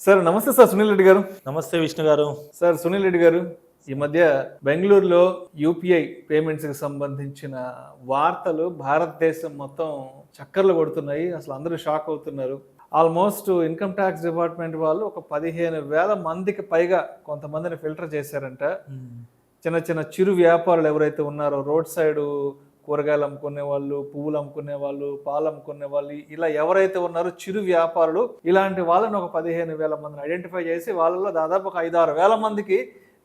Sir నమస్తే sir Sunil Reddy గారు. నమస్తే విష్ణు గారు. సార్ సునీల్ రెడ్డి గారు, ఈ మధ్య బెంగళూరులో యూపీఐ పేమెంట్స్కి సంబంధించిన వార్తలు భారతదేశం మొత్తం చక్కర్లు కొడుతున్నాయి. అసలు అందరూ షాక్ అవుతున్నారు. ఆల్మోస్ట్ ఇన్కమ్ ట్యాక్స్ డిపార్ట్మెంట్ వాళ్ళు ఒక 15,000 మందికి పైగా కొంతమందిని ఫిల్టర్ చేశారంట. చిన్న చిన్న చిరు వ్యాపారులు ఎవరైతే ఉన్నారో, రోడ్ సైడ్ కూరగాయలు అమ్ముకునే వాళ్ళు, పువ్వులు అమ్ముకునే వాళ్ళు, పాలు అమ్ముకునే వాళ్ళు, ఇలా ఎవరైతే ఉన్నారో చిరు వ్యాపారులు, ఇలాంటి వాళ్ళని ఒక 15,000 మందిని ఐడెంటిఫై చేసి వాళ్ళలో దాదాపు ఒక 5-6 వేల మందికి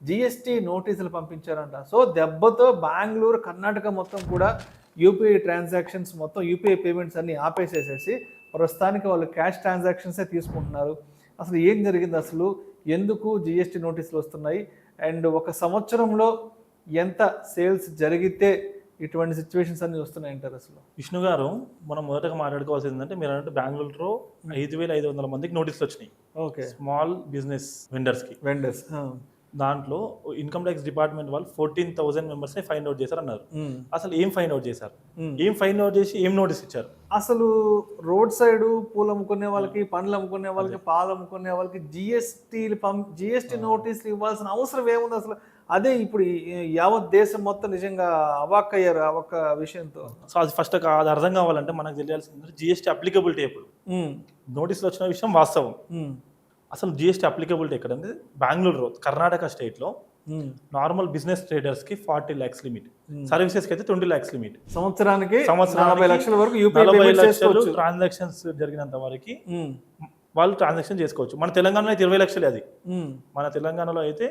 జిఎస్టీ నోటీసులు పంపించారంట. సో దెబ్బతో బెంగళూరు, కర్ణాటక మొత్తం కూడా యూపీఐ ట్రాన్సాక్షన్స్ మొత్తం యూపీఐ పేమెంట్స్ అన్ని ఆపేసేసేసి ప్రస్తుతానికి వాళ్ళు క్యాష్ ట్రాన్సాక్షన్సే తీసుకుంటున్నారు. అసలు ఏం జరిగింది, అసలు ఎందుకు జిఎస్టీ నోటీసులు వస్తున్నాయి, అండ్ ఒక సంవత్సరంలో ఎంత సేల్స్ జరిగితే ఇటువంటి సిచ్యువేషన్స్ అన్ని వస్తున్నాయంటారు? అసలు విష్ణు గారు, మనం మొదటగా మాట్లాడుకోవాల్సింది ఏంటంటే, మీరు అంటే బెంగళూరులో 5,500 మందికి నోటీసులు వచ్చినాయి. Okay, small business vendors. దాంట్లో ఇన్కమ్ ట్యాక్స్ డిపార్ట్మెంట్ వాళ్ళు 14,000 మెంబర్స్ ని ఫైండ్ అవుట్ చేశారు అన్నారు. అసలు ఏం ఫైండ్ అవుట్ చేశారు, ఏం ఫైండ్ అవుట్ చేసి ఏం నోటీస్ ఇచ్చారు? అసలు రోడ్ సైడ్ పూలు అమ్ముకునే వాళ్ళకి, పండ్లు అమ్ముకునే వాళ్ళకి, పాలు అమ్ముకునే వాళ్ళకి జిఎస్టీ నోటీసులు ఇవ్వాల్సిన అవసరం ఏముంది అసలు? అదే ఇప్పుడు యావత్ దేశం మొత్తం నిజంగా అవాక్కయ్యారు ఆ ఒక్క విషయంతో. సో అది ఫస్ట్ అది అర్థం కావాలంటే మనకు తెలియాల్సింది జిఎస్టీ అప్లికబిలిటీ. ఎప్పుడు నోటీసులు వచ్చిన విషయం వాస్తవం. అసలు జిఎస్టీ అప్లికబిలిటీ ఎక్కడ అంటే, బెంగళూరు, కర్ణాటక స్టేట్ లో నార్మల్ బిజినెస్ ట్రేడర్స్ కి 40 lakhs లిమిట్, సర్వీసెస్ కి అయితే 20 lakhs లిమిట్. సంవత్సరానికి 40 లక్షల వరకు 40 లక్షలు ట్రాన్సాక్షన్స్ జరిగినంత వరకు వాళ్ళు ట్రాన్సాక్షన్ చేసుకోవచ్చు. మన తెలంగాణలో అయితే 20 లక్షలే. అది మన తెలంగాణలో అయితే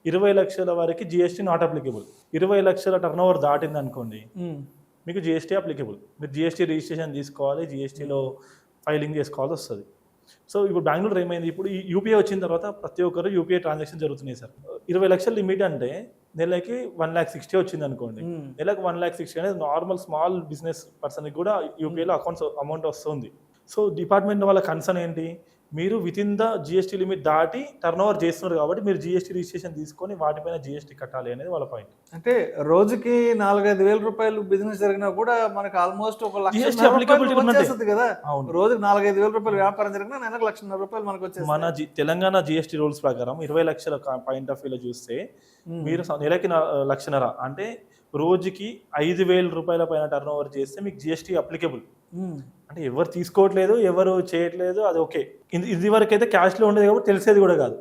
20 లక్షల వరకు జిఎస్టీ నాట్ అప్లికబుల్. 20 లక్షల టర్న్ ఓవర్ దాటింది అనుకోండి, మీకు జిఎస్టీ అప్లికబుల్. మీరు జిఎస్టీ రిజిస్ట్రేషన్ తీసుకోవాలి, జిఎస్టీలో ఫైలింగ్ చేసుకోవాల్సి వస్తుంది. సో ఇప్పుడు బెంగళూరు ఏమైంది, ఇప్పుడు ఈ యూపీఐ వచ్చిన తర్వాత ప్రతి ఒక్కరు యూపీఐ ట్రాన్సాక్షన్ జరుగుతున్నాయి సార్. 20 లక్షల లిమిట్ అంటే నెలకి 1,60,000 వచ్చింది అనుకోండి. నెలకు 1,60,000 అనేది నార్మల్ స్మాల్ బిజినెస్ పర్సన్కి కూడా యూపీఐలో అమౌంట్ వస్తుంది. సో డిపార్ట్మెంట్ వాళ్ళ కన్సర్న్ ఏంటి, మీరు with in the GST limit దాటి టర్న్ ఓవర్ చేస్తున్నారు కాబట్టి మీరు జిఎస్టీ రిజిస్ట్రేషన్ తీసుకొని వాటిపైన జిఎస్టీ కట్టాలి అనేది వాళ్ళ పాయింట్. అంటే రోజుకి 4-5 వేల రూపాయలు బిజినెస్ జరిగినా కూడా మనకు ఆల్మోస్ట్ ఒక లక్ష కదా. రోజుకి 4-5 వేల రూపాయలు వ్యాపారం జరిగినా నెలకు 1,00,000 రూపాయలు మనకు వచ్చేది. మన తెలంగాణ జిఎస్టీ రూల్స్ ప్రకారం 20 లక్షల పాయింట్ ఆఫ్ వ్యూలో చూస్తే మీరు నెలకి 1,00,000 అంటే రోజుకి 5,000 రూపాయల పైన టర్న్ ఓవర్ చేస్తే మీకు జిఎస్టీ అప్లికబుల్. అంటే ఎవరు తీసుకోవట్లేదు, ఎవరు చేయట్లేదు, అది ఓకే. ఇది వరకు అయితే క్యాష్ లో ఉండేది కాబట్టి తెలిసేది కూడా కాదు.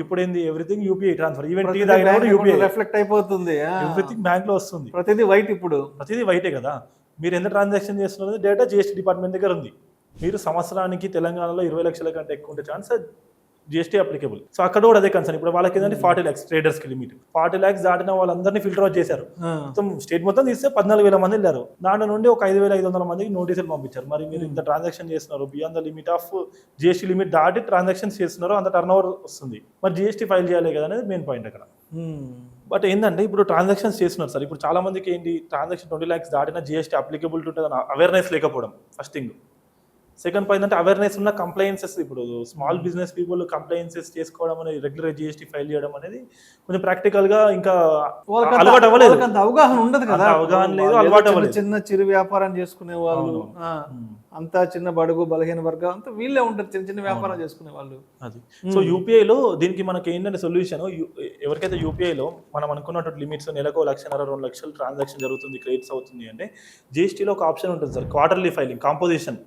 ఇప్పుడు ఏంది, everything UPI transfer. Even tea తాగినా కూడా యూపీఐ రిఫ్లెక్ట్ అయిపోతుంది. ఎవ్రీథింగ్ బ్యాంక్ లో వస్తుంది. ప్రతిదీ వైట్. ఇప్పుడు ప్రతిదీ వైటే కదా. మీరు ఎంత ట్రాన్సాక్షన్ చేస్తున్నది డేటా జిఎస్టీ డిపార్ట్మెంట్ దగ్గర ఉంది. మీరు సంవత్సరానికి తెలంగాణలో 20 లక్షల కంటే ఎక్కువ ఉంటే ఛాన్స్ జిఎస్టీ అప్లికబుల్. సో అక్కడ కూడా అదే కన్సర్న్. ఇప్పుడు వాళ్ళకి ఏంటంటే 40 lakhs ట్రేడర్స్ కి లిమిట్. 40 lakhs దాటిన వాళ్ళందరినీ ఫిల్టర్ అవుట్ చేశారు. మొత్తం స్టేట్ మొత్తం తీస్తే 14,000 మంది వెళ్ళారు. దాంట్లో నుండి ఒక 5,500 మందికి నోటీసులు పంపించారు. మరి మీరు ఇంత ట్రాన్సాక్షన్ చేస్తున్నారు, beyond the limit of GST limit దాటి ట్రాన్సాక్షన్స్ చేస్తున్నారు, అంత టర్న్ ఓవర్ వస్తుంది, మరి జిఎస్టీ ఫైల్ చేయాలి కదా అనేది మెయిన్ పాయింట్ అక్కడ. బట్ ఏంటంటే ఇప్పుడు ట్రాన్సాక్షన్స్ చేస్తున్నారు సార్. ఇప్పుడు చాలా మందికి ఏంటి, ట్రాన్సాక్షన్ 20 lakhs దాటిన జిఎస్టీ అప్లికబిలిటీ ఉంటుంది అవేర్నెస్ లేకపోవడం ఫస్ట్ థింగ్. సెకండ్ పాయింట్ అంటే అవేర్నెస్ ఉన్న కంప్లైన్సెస్. ఇప్పుడు స్మాల్ బిజినెస్ పీపుల్ కంప్లైన్సెస్ చేసుకోవడం అనేది, రెగ్యులర్ జిఎస్టీ ఫైల్ చేయడం అనేది కొంచెం ప్రాక్టికల్ గా ఇంకా అలవాటు అవ్వలేదు, అవగాహన ఉండదు కదా. అవగాహన లేదు, అలవాటు అవ్వలేదు. చిన్న చిరు వ్యాపారం చేసుకునే వాళ్ళు అంతా చిన్న బడుగు బలహీన వర్గం అంతా వీళ్ళే ఉంటారు, చిన్న చిన్న వ్యాపారం చేసుకునే వాళ్ళు. అది సో యూపీఐలో దీనికి మనకి ఏంటంటే సొల్యూషన్, ఎవరికైతే యూపీఐలో మనం అనుకున్నటువంటి లిమిట్స్ నెలకు 1,00,000 2 లక్షలు ట్రాన్సాక్షన్ జరుగుతుంది, క్రెడిట్స్ అవుతుంది అంటే జిఎస్టీలో ఒక ఆప్షన్ ఉంటుంది sir, quarterly filing composition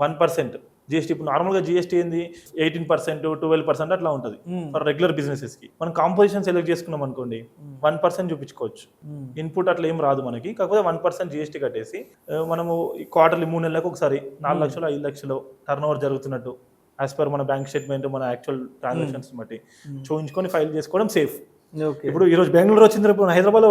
1% GST. ఇప్పుడు నార్మల్ గా జిఎస్టీ ఏంది 18%, 12% అట్లా ఉంటుంది ఫర్ రెగ్యులర్ బిజినెసెస్ కి. మనం కాంపోజిషన్ సెలెక్ట్ చేసుకున్నాం అనుకోండి, 1% చూపించుకోవచ్చు. ఇన్పుట్ అట్లా ఏం రాదు మనకి, కాకపోతే 1% జిఎస్టీ కట్టేసి మనము క్వార్టర్లీ 3 నెలలకు ఒకసారి 4 లక్షలు 5 లక్షలు టర్న్ ఓవర్ జరుగుతున్నట్టు యాజ్ పర్ మన బ్యాంక్ స్టేట్మెంట్, మన యాక్చువల్ ట్రాన్సాక్షన్స్ బట్టి చూపించుకొని ఫైల్ చేసుకోవడం సేఫ్. ఇప్పుడు ఈ రోజు బెంగళూరు వచ్చింది, రేపు హైదరాబాద్ లో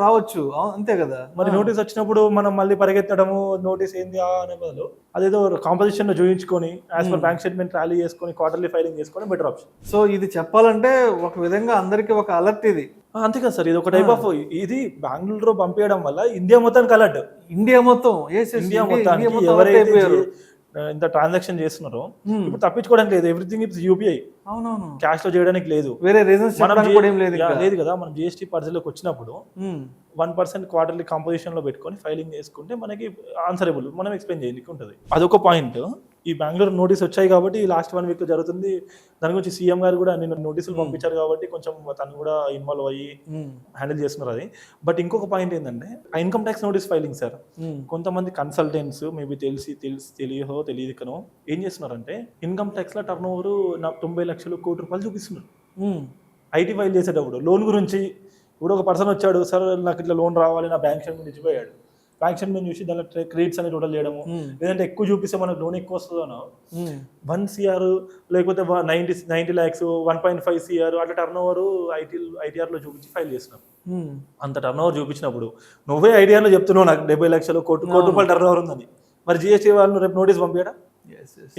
రావచ్చు, అంతే కదా. మరి నోటీస్ వచ్చినప్పుడు మనం మళ్ళీ పరిగెత్తడము, నోటీస్ ఏంది అనే బదులు అదేదో కాంపోజిషన్ లో చూపించుకొని as per bank statement rally చేసుకొని క్వార్టర్లీ ఫైలింగ్ చేసుకోవడం బెటర్ ఆప్షన్. సో ఇది చెప్పాలంటే ఒక విధంగా అందరికి ఒక అలర్ట్ ఇది. అంతే కదా సార్, ఇది ఒక టైప్ ఆఫ్, ఇది బెంగళూరు పంపించడం వల్ల ఇండియా మొత్తానికి అలర్ట్. ఇండియా మొత్తానికి ఎవరైతే ఇంత ట్రాన్సాక్షన్ చేస్తున్నారో ఇప్పుడు తప్పించుకోవడానికి లేదు. Everything is UPI. అవునవును, క్యాష్ లో చేయడానికి లేదు, వేరే రీజన్స్ లేదు కదా. మనం జిఎస్టీ పరిధిలోకి వచ్చినప్పుడు 1% క్వార్టర్లీ కాంపోజిషన్ లో పెట్టుకొని ఫైలింగ్ చేసుకుంటే మనకి ఆన్సరబుల్, మనం ఎక్స్ప్లెయిన్ చేయడానికి ఉంటుంది. అదొక పాయింట్. ఈ బెంగళూరు నోటీస్ వచ్చాయి కాబట్టి లాస్ట్ 1 వీక్ జరుగుతుంది. దాని గురించి సీఎం గారు కూడా నిన్న నోటీసులు పంపించారు కాబట్టి కొంచెం తను కూడా ఇన్వాల్వ్ అయ్యి హ్యాండిల్ చేస్తున్నారు అది. బట్ ఇంకొక పాయింట్ ఏంటంటే income tax notice filing sir, కొంతమంది కన్సల్టెంట్స్ మేబీ తెలియదు కనో ఏం చేస్తున్నారంటే ఇన్కమ్ ట్యాక్స్ లో టర్న్ ఓవర్ 90 లక్షలు కోటి రూపాయలు చూపిస్తున్నారు. ఐటీ ఫైల్ చేసేటప్పుడు లోన్ గురించి ఇప్పుడు ఒక పర్సన్ వచ్చాడు, సార్ నాకు ఇట్లా లోన్ రావాలి, నా బ్యాంక్ స్టేట్మెంట్ ఇచ్చిపోయాడు. బ్యాంక్ స్టేట్మెంట్ చూసి దాంట్లో క్రెడిట్స్ అని టోటల్ చేయడము, లేదంటే ఎక్కువ చూపిస్తే మనకు లోన్ ఎక్కువ వస్తుందనో 1 CR లేకపోతే 90 lakhs 1.5 CR అట్లా టర్న్ ఓవర్ ఐటీఆర్లో చూపించి ఫైల్ చేస్తున్నాం. అంత టర్న్ ఓవర్ చూపించినప్పుడు నువ్వే ఐటీఆర్లో చెప్తున్నావు నాకు 70 లక్షలు కోటి రూపాయలు టర్న్ ఓవర్ ఉందని, మరి జిఎస్టీ వాళ్ళు రేపు నోటీస్ పంపించడా?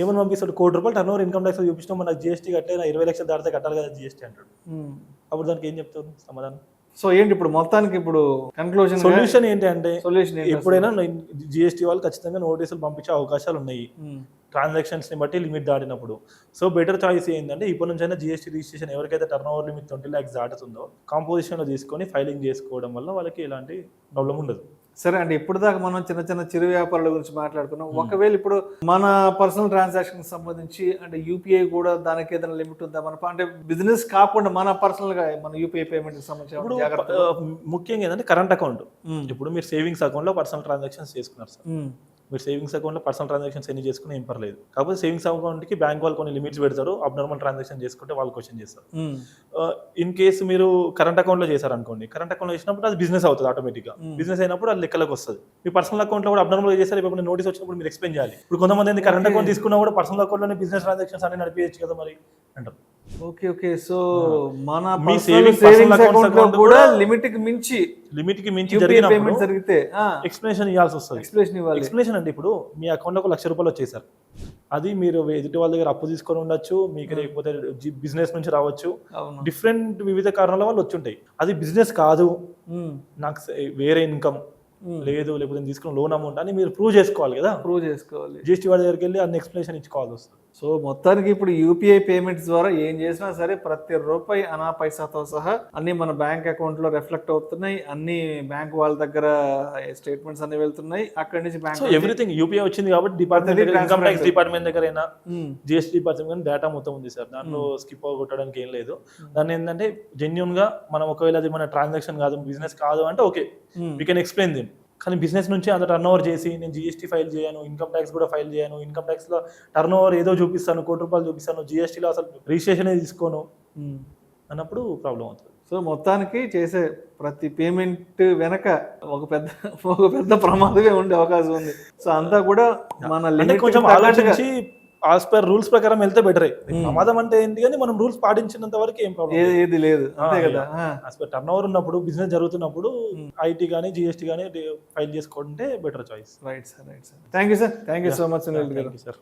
ఏమని పంపిస్తాడు? కోటి రూపాయలు టర్న్ ఓవర్ ఇన్కమ్ ట్యాక్స్ చూపించినా మనకు జిఎస్టీ కట్టే 20 లక్షలు దాటితే కట్టాలి కదా జిఎస్టీ అంటాడు. అప్పుడు దానికి ఏం చెప్తారు సమాధానం? సో ఏంటి ఇప్పుడు మొత్తానికి ఇప్పుడు కన్క్లూజన్ సొల్యూషన్ ఏంటి అంటే ఎప్పుడైనా జిఎస్టీ వాళ్ళు ఖచ్చితంగా నోటీసులు పంపించే అవకాశాలు ఉన్నాయి ట్రాన్సాక్షన్స్ ని బట్టి లిమిట్ దాటినప్పుడు. సో బెటర్ చాయిస్ ఏంటంటే ఇప్పటి నుంచి అయినా జిఎస్టీ రిజిస్ట్రేషన్ ఎవరికైతే టర్న్ ఓవర్ లిమిట్ 20 lakhs దాటుతుందో కాంపోజిషన్ లో తీసుకొని ఫైలింగ్ చేసుకోవడం వల్ల వాళ్ళకి ఎలాంటి ప్రాబ్లం ఉండదు. సరే అండి, ఇప్పుడు దాకా మనం చిన్న చిరు వ్యాపారాల గురించి మాట్లాడుకున్నాం. ఒకవేళ ఇప్పుడు మన పర్సనల్ ట్రాన్సాక్షన్ సంబంధించి అంటే యూపీఐ కూడా దానికి ఏదైనా లిమిట్ ఉందా? మన అంటే బిజినెస్ కాకుండా మన పర్సనల్ గా మన యూపీఐ పేమెంట్ సంబంధించి ముఖ్యంగా ఏంటంటే కరెంట్ అకౌంట్. ఇప్పుడు మీరు సేవింగ్స్ అకౌంట్ లో పర్సనల్ ట్రాన్సాక్షన్స్ చేసుకున్నారు సార్, మీరు సేవింగ్స్ అకౌంట్ లో పర్సనల్ ట్రాన్సాక్షన్స్ ఎన్ని చేసుకుని ఏం పర్లేదు. కాకపోతే సేవింగ్స్ అకౌంట్ కి బ్యాంక్ వాళ్ళు కొన్ని లిమిట్స్ పెడతారు, అబ్నార్మల్ ట్రాన్సాక్షన్ చేసుకుంటే వాళ్ళు క్వశ్చన్ చేస్తారు. ఇన్ కేసు మీరు కరెంట్ అకౌంట్ లో చేశారు అనుకోండి, కరెంట్ అకౌంట్ లో చేసినప్పుడు అది బిజినెస్ అవుతుంది ఆటోమేటిక్ గా. బిజినెస్ అయినప్పుడు అది లెక్కలకు వస్తుంది. మీ పర్సనల్ అకౌంట్ లో కూడా అబ్నార్మల్ చేశారు, ఇప్పుడు నోటీస్ వచ్చినప్పుడు మీరు ఎక్స్ప్లెయిన్ చేయాలి. ఇప్పుడు కొంతమంది కరెంట్ అకౌంట్ తీసుకున్నా కూడా పర్సనల్ అకౌంట్ లోనే బిజినెస్ ట్రాన్సాక్షన్స్ అన్ని నడిపించచ్చు కదా మరి అంటారు. ఓకే సో మన మీ సేవింగ్స్ అకౌంట్ లో కూడా లిమిట్ కి మించి జరిగితే ఎక్స్ప్లెనేషన్ ఇవ్వాల్సి వస్తుంది. ఎక్స్ప్లెనేషన్ అంటే ఇప్పుడు మీ అకౌంట్ లో 1,00,000 రూపాయలు వచ్చేసారు, అది మీరు ఎదుటి వాళ్ళ దగ్గర అప్పు తీసుకొని ఉండొచ్చు, మీకు లేకపోతే బిజినెస్ నుంచి రావచ్చు, డిఫరెంట్ వివిధ కారణాల వల్ల వచ్చి ఉంటాయి. అది బిజినెస్ కాదు, నాకు వేరే ఇన్కమ్ లేదు, లేకపోతే తీసుకున్న లోన్ అమౌంట్ అని మీరు ప్రూవ్ చేసుకోవాలి కదా. జిఎస్టీ వాడి దగ్గరికి వెళ్ళి అన్ని ఎక్స్ప్లెనేషన్ ఇచ్చుకోవాల్సి వస్తుంది. సో మొత్తానికి ఇప్పుడు యూపీఐ పేమెంట్స్ ద్వారా ఏం చేసినా సరే ప్రతి రూపాయి అనా పైసాతో సహా అన్ని మన బ్యాంక్ అకౌంట్ లో రిఫ్లెక్ట్ అవుతున్నాయి, అన్ని బ్యాంక్ వాళ్ళ దగ్గర స్టేట్మెంట్స్ అన్ని వెళ్తున్నాయి, అక్కడి నుంచి బ్యాంక్ ఎవ్రీథింగ్ యూపీఐ వచ్చింది కాబట్టి డిపార్ట్మెంట్ ఇన్కమ్ ట్యాక్స్ డిపార్ట్మెంట్ దగ్గర అయినా జిఎస్టీ డిపార్ట్మెంట్ డేటా మొత్తం ఉంది సార్, దాంట్లో స్కిప్ కొట్టడానికి ఏం లేదు. దాన్ని ఏంటంటే జెన్యున్ గా మనం ఒకవేళ అది మన ట్రాన్సాక్షన్ కాదు బిజినెస్ కాదు అంటే ఓకే వీ కెన్ ఎక్స్ప్లెయిన్ దిమ్. కానీ బిజినెస్ నుంచి అంత టర్న్ ఓవర్ చేసి నేను జిఎస్టీ ఫైల్ చేయను, ఇన్కమ్ ట్యాక్స్ కూడా ఫైల్ చేయను, ఇన్కమ్ ట్యాక్స్ లో టర్న్ ఓవర్ ఏదో చూపిస్తాను, కోటి రూపాయలు చూపిస్తాను, జిఎస్టీలో అసలు రిజిస్ట్రేషన్ తీసుకోను అన్నప్పుడు ప్రాబ్లం అవుతుంది. సో మొత్తానికి చేసే ప్రతి పేమెంట్ వెనక ఒక పెద్ద ప్రమాదమే ఉండే అవకాశం ఉంది. సో అంతా కూడా మన లిమిట్ కొంచెం ఆలోచించి యాజ్ పర్ రూల్స్ ప్రకారం వెళ్తే బెటరే. ప్రమాదం అంటే ఏంటి కానీ మనం రూల్స్ పాటించినంత వరకు ఏం ప్రాబ్లం ఏది లేదు, అంతే కదా. యాజ్ పర్ టర్న్ ఓవర్ ఉన్నప్పుడు బిజినెస్ జరుగుతున్నప్పుడు ఐటీ కానీ జిఎస్టీ కానీ ఫైల్ చేసుకుంటే better choice. Right sir. Thank you so much. Sir